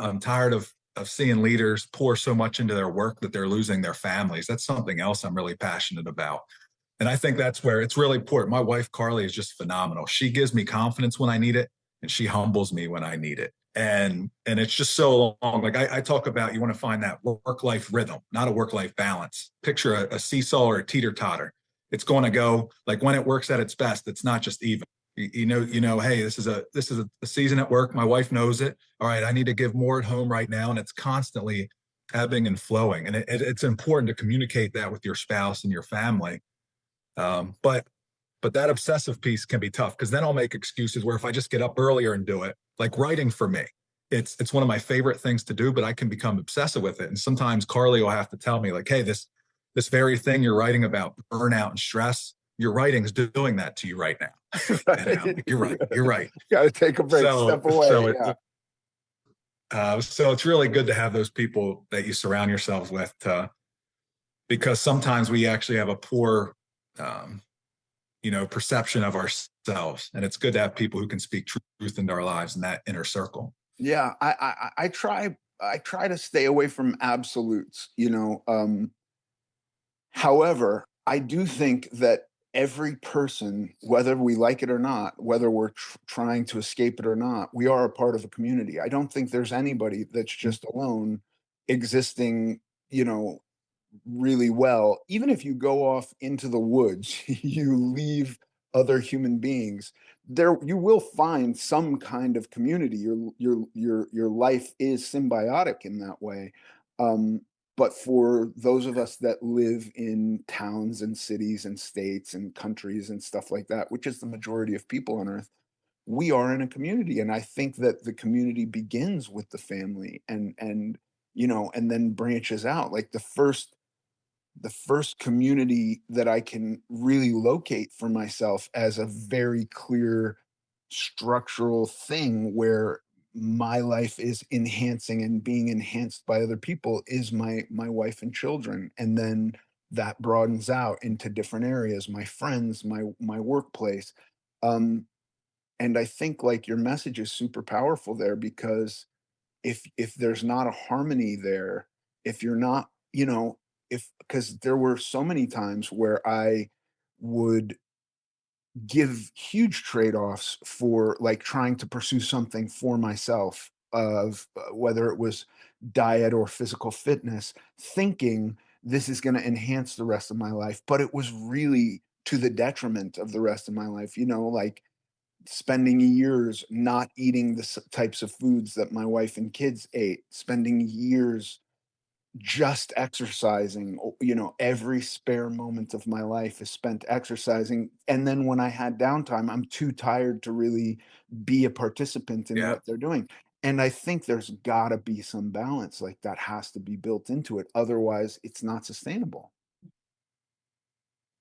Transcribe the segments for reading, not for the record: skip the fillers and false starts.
I'm tired of seeing leaders pour so much into their work that they're losing their families. That's something else I'm really passionate about. And I think that's where it's really important. My wife, Carly, is just phenomenal. She gives me confidence when I need it, and she humbles me when I need it. And it's just so long. Like I talk about, you want to find that work-life rhythm, not a work-life balance. Picture a seesaw or a teeter-totter. It's going to go like when it works at its best, it's not just even. Hey, this is a season at work. My wife knows it. All right, I need to give more at home right now. And it's constantly ebbing and flowing. And it's important to communicate that with your spouse and your family. But that obsessive piece can be tough because then I'll make excuses where if I just get up earlier and do it, like writing for me, it's one of my favorite things to do, but I can become obsessive with it. And sometimes Carly will have to tell me like, hey, this very thing you're writing about burnout and stress, your writing's doing that to you right now. And I'm like, you're right. You're right. Got to take a break, So step away. so Yeah. so it's really good to have those people that you surround yourselves with, because sometimes we actually have a poor um, perception of ourselves, and it's good to have people who can speak truth into our lives in that inner circle. Yeah, I try to stay away from absolutes, however, I do think that every person, whether we like it or not, whether we're trying to escape it or not, we are a part of a community. I don't think there's anybody that's just alone existing, you know, really well. Even if you go off into the woods, you leave other human beings, there you will find some kind of community. Your life is symbiotic in that way. Um, but for those of us that live in towns and cities and states and countries and stuff like that, which is the majority of people on earth, we are in a community. And I think that the community begins with the family and then branches out. Like the first community that I can really locate for myself as a very clear structural thing where my life is enhancing and being enhanced by other people is my wife and children. And then that broadens out into different areas, my friends, my workplace. um and I think like your message is super powerful there, because if there's not a harmony there, if you're not, if because there were so many times where I would give huge trade-offs for like trying to pursue something for myself, of whether it was diet or physical fitness, thinking this is going to enhance the rest of my life, but it was really to the detriment of the rest of my life, like spending years not eating the types of foods that my wife and kids ate, spending years just exercising. Every spare moment of my life is spent exercising. And then when I had downtime, I'm too tired to really be a participant in Yeah. what they're doing. And I think there's got to be some balance, like that has to be built into it. Otherwise, it's not sustainable.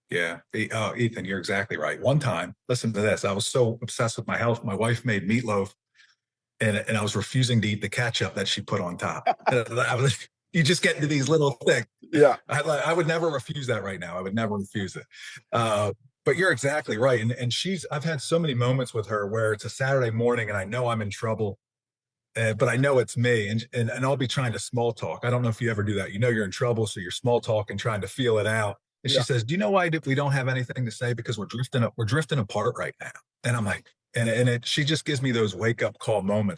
Yeah. Ethan, you're exactly right. One time, listen to this. I was so obsessed with my health. My wife made meatloaf, and I was refusing to eat the ketchup that she put on top. You just get into these little things. Yeah. I would never refuse that right now. I would never refuse it. Uh, but you're exactly right. And I've had so many moments with her where it's a Saturday morning and I know I'm in trouble, but I know it's me, and I'll be trying to small talk. I don't know if you ever do that. You're in trouble, so you're small talking, trying to feel it out. And she Yeah. says, "Do you know why we don't have anything to say? Because we're drifting apart right now." And I'm like, she just gives me those wake up call moments